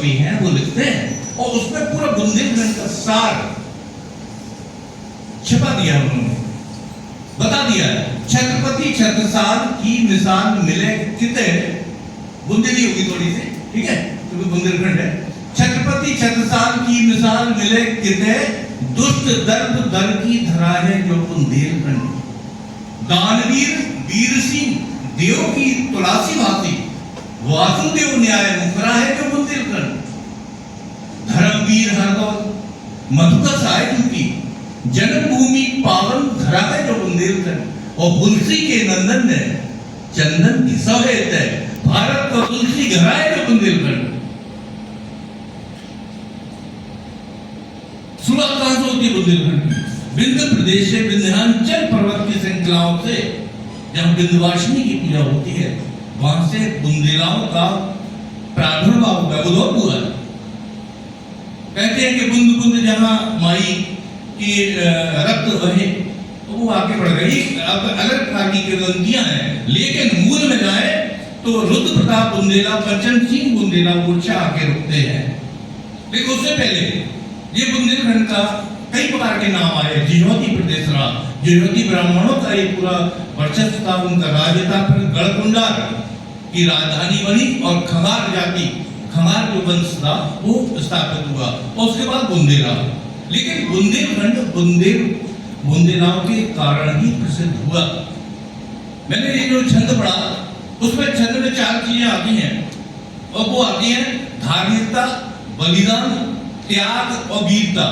कवि हैं वो लिखते हैं, और उसमें पूरा बुंदेलखंड का सार छिपा दिया उन्होंने, बता दिया है। छत्रपति छत्रसाल की मिसाल मिले किते, बुंदेली होगी थोड़ी सी, ठीक है, क्योंकि बुंदेलखंड है। छत्रपति छत्रसाल की मिसाल मिले किते, दुष्ट दर्द दर की धरा है जो बुंदेलखंड। दानवीर वीर सिंह देव की तुलासी भाती, वासुदेव न्याय मुखरा है जो बुंदेलखंड। धर्मवीर हरदौल मधुकर साहित्य की जन्मभूमि पावन धरा है जो बुंदेलखंड। और तुलसी के नंदन ने चंदन की सौहेत है, भारत का तुलसी घरा है जो बुंदेलखंड। शुरुआत कहां से होती है बुंदेलखंड की? विंध्य प्रदेश से विंध्याचल पर्वत की श्रृंखलाओं से जहां विंध्यवासिनी की पूजा होती है, वहां से बुंदेलाओं का प्रादुर्भाव उद्भव हुआ है। कहते हैं कि बुंद बुंद जहां माई की रक्त बहे तो वो आगे बढ़ गई। अब अलग प्रकार की किंवदंतियां हैं, लेकिन मूल में जाए तो रुद्र प्रताप बुंदेला, बच्चन सिंह बुंदेला मूर्छा आके रुकते हैं। लेकिन उससे पहले ये बुंदेलखंड का कई प्रकार के नाम आए। जिहोती प्रदेश रहा, जिहोती ब्राह्मणों का ये पूरा वर्चस्व था, उनका राज्य था। फिर गढ़कुंडार की राजधानी बनी और खंगार जाति, खंगार जो वंश था वो स्थापित हुआ, और उसके बाद बुंदेला। लेकिन बुंदेलखंड बुंदेलाओं के कारण ही प्रसिद्ध हुआ। मैंने ये जो छंद पढ़ा उसमें छंद में 4 चीजें आती हैं, और वो आती हैं धार्मिकता, बलिदान, त्याग और वीरता।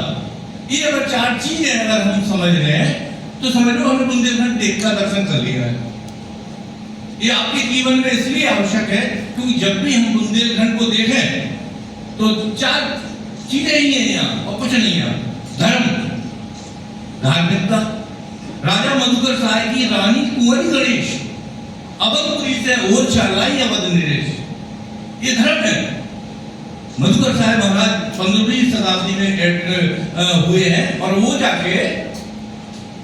ये अगर 4 चीजें अगर हम समझ रहे हैं तो समझ लो हमने बुंदेलखंड देख का दर्शन कर लिया है। ये आपके जीवन में इसलिए आवश्यक है क्योंकि जब भी हम बुंदेलखंड को देखें तो 4 चीजें ही हैं यहाँ और कुछ नहीं है। धर्म, धार्मिकता, राजा मधुकर साय की रानी कुंवरी गणेश, अवधपुरी से ओरछा लाई अवध नरेश, ये धर्म है। मधुकर साय महाराज 15वीं शताब्दी में हुए हैं, और वो जाके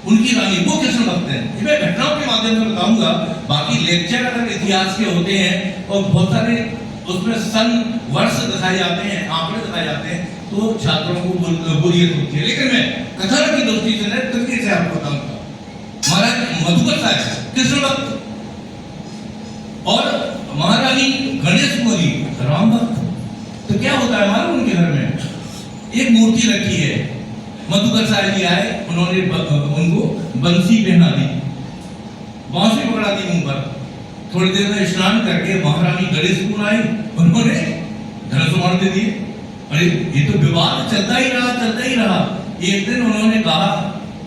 उनकी रानी वो कृष्ण भक्त हैं। मैं घटनाओं के माध्यम से बताऊंगा, बाकी लेक्चर अगर इतिहास के होते हैं और बहुत सारे उसमें सन वर्ष दिखाए जाते हैं, आंकड़े दिखाए जाते हैं, तो छात्रों को बोरियत होती है। लेकिन मैं कथा की दृष्टि से तरीके से आपको बताऊंगा। महाराज मधुकर साहब कृष्ण भक्त और महारानी गणेश कुंवरी राम भक्त। तो क्या होता है हमारे उनके घर में एक मूर्ति रखी है। मधुकर साहब जी आए, उन्होंने उनको बंसी पहना दी, बांसुरी पकड़ा दी मुंह पर। थोड़ी देर में स्नान करके महारानी गणेश कुंवर आई, उन्होंने धनुष मार दे दिए। अरे ये तो विवाद चलता ही रहा। एक दिन उन्होंने कहा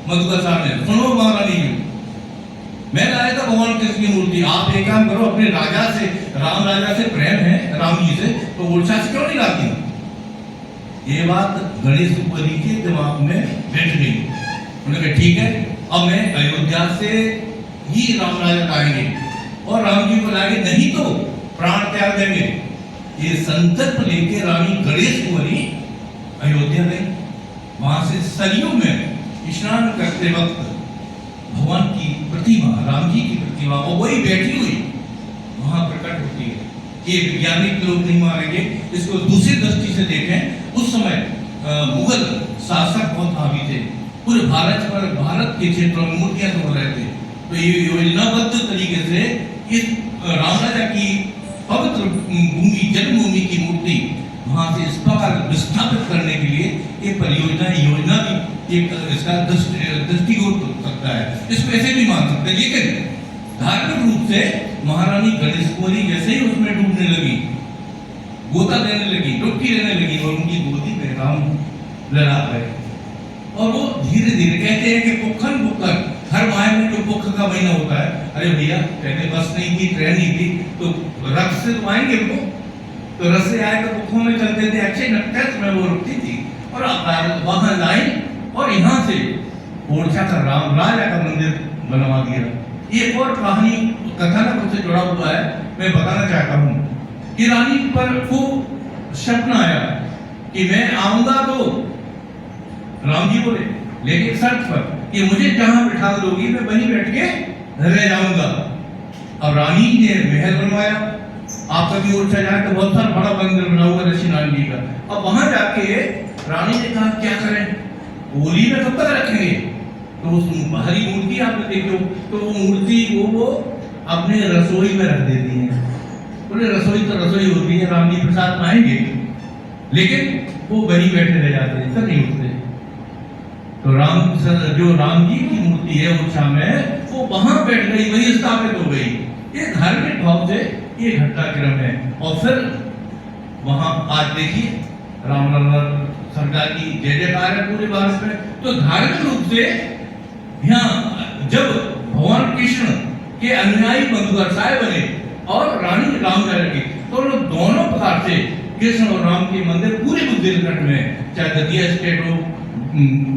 मधुकर साहब ने, सुनो महारानी जी, मैं लाया था भगवान कृष्ण की मूर्ति, आप एक काम करो, अपने राजा से, राम राजा से प्रेम है राम जी से, तो ओरछा से क्यों नहीं लाती? ये बात गणेश कुंवरी के दिमाग में बैठ गई। उन्होंने कहा ठीक है, अब मैं अयोध्या से ही राम राजा लाएंगे और राम जी को लाएंगे, नहीं तो प्राण त्याग देंगे। ये संकल्प लेके रानी गणेश कुंवरी अयोध्या गई। वहां से सरयू में स्नान करते वक्त भगवान की प्रतिमा, राम जी की प्रतिमा, और वही बैठी हुई वहां प्रकट होती है। ये वैज्ञानिक लोग नहीं मानेंगे, इसको दूसरी दृष्टि से देखें। उस समय मुगल शासक बहुत हावी थे पूरे भारत पर, भारत के क्षेत्रों में मूर्तियां तोड़ रहे थे। तो ये योजनाबद्ध तरीके से इस राम राजा की पवित्र भूमि, जन्मभूमि की मूर्ति वहां से इस प्रकार विस्थापित करने के लिए एक परियोजना, योजना भी एक इसका दृष्टिकोण सकता है। इसको ऐसे भी मान सकते हैं। लेकिन धार्मिक रूप से महारानी गणेश कुंवरी जैसे ही उसमें डूबने लगी, गोता देने लगी, डुबकी लेने लगी, और उनकी गोदी में राम लड़ा गए। और वो धीरे धीरे, कहते हैं कि पुखन हर माह में जो पुख का महीना होता है, अरे भैया पहले बस नहीं थी, ट्रेन नहीं थी, तो रथ से तो आएंगे वो, तो रथ से आए तो पुखों में चलते थे। अच्छे नक्कस में वो रुकती थी और वहां लाइन, और यहाँ से ओरछा का राम राजा का मंदिर बनवा दिया। ये एक और कहानी कथानक उससे जुड़ा हुआ है, मैं बताना चाहता हूँ कि रानी पर को सपना आया कि मैं आऊंगा तो राम जी बोले, लेकिन शर्त पर कि मुझे जहां बिठा दोगी मैं वहीं बैठ के रह जाऊंगा। अब रानी ने महल बनवाया। आप कभी ओरछा जाए तो बहुत सारा बड़ा मंदिर बना हुआ ऋषि नारायण जी का, जाके रानी ने कहा क्या करें, ओली में कब तक रखेंगे? तो उस बाहरी मूर्ति आपने देखी हो, तो वो मूर्ति वो अपने रसोई में रख देती है। बोले रसोई तो रसोई होती है, राम जी प्रसाद पाएंगे, लेकिन वो वहीं बैठे रह जाते हैं, नहीं उठते। तो जो राम जी की मूर्ति है उषा में, वो वहां बैठ गई, वही स्थापित हो गई। ये धार्मिक भाव से ये घटनाक्रम है। और फिर वहां आज देखिए रामलला सरकार की जय जयकार है पूरे भारत में। तो धार्मिक रूप से यहाँ जब भगवान कृष्ण के अनुयायी बंधुवर्षाय बने और रानी राम जानकी, तो दोनों प्रकार से कृष्ण और राम के मंदिर पूरे बुंदेलखंड में, चाहे दतिया स्टेट हो,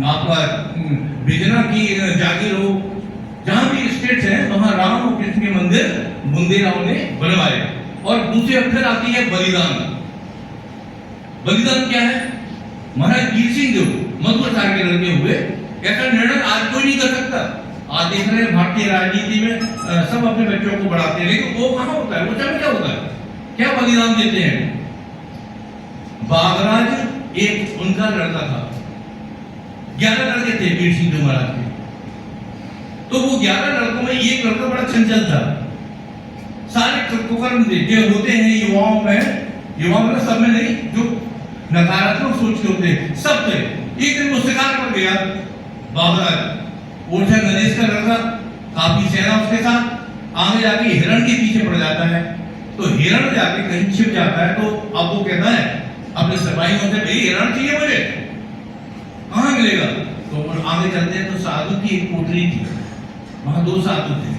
आपका बिजना की जागीर हो, जहां भी स्टेट्स हैं वहां राम और कृष्ण के मंदिर बुंदेलाओं ने बनवाए। और दूसरे फिर आती है बलिदान। बलिदान क्या है? महाराज वीर सिंह जो मधुवर के लड़के हुए, ऐसा निर्णय आज कोई नहीं कर सकता। आज देख रहे हैं भारतीय राजनीति में सब अपने बच्चों को बढ़ाते हैं, लेकिन वो कहां होता है, वो जब क्या होता है, क्या बलिदान देते हैं? बागराज एक उनका लड़का था, 11 लड़के थे वीर सिंह जो महाराज के। तो वो 11 लड़कों में एक लड़का बड़ा चंचल था, सारे कुकर्म जो होते हैं युवाओं में सब में नहीं, जो नकारात्मक सोच के होते हैं सब थे। एक दिन वो शिकार पर गया बागराज, ओरछा नरेश का लड़का, काफी सेना उसके साथ, आगे जाके हिरण के पीछे पड़ जाता है। तो हिरण जाके कहीं छिप जाता है, तो अब वो कहता है अपने सिपाहियों से, भाई हिरण चाहिए मुझे, कहाँ मिलेगा? तो आगे चलते हैं तो साधु की एक कोठरी थी, वहां 2 साधु थे,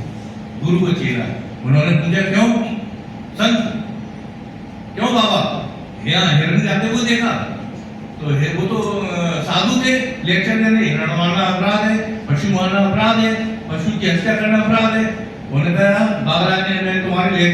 गुरु का चेला। उन्होंने पूछा क्यों संत, क्यों बाबा यहाँ हिरण जाते हुए देखा? तो वो तो साधु थे, लेक्चर देने, हिरण मारना अपराध है, पशु मारना अपराध है, पशु की हत्या करना अपराध है। उन्होंने कहा बाबा ने मैं तुम्हारे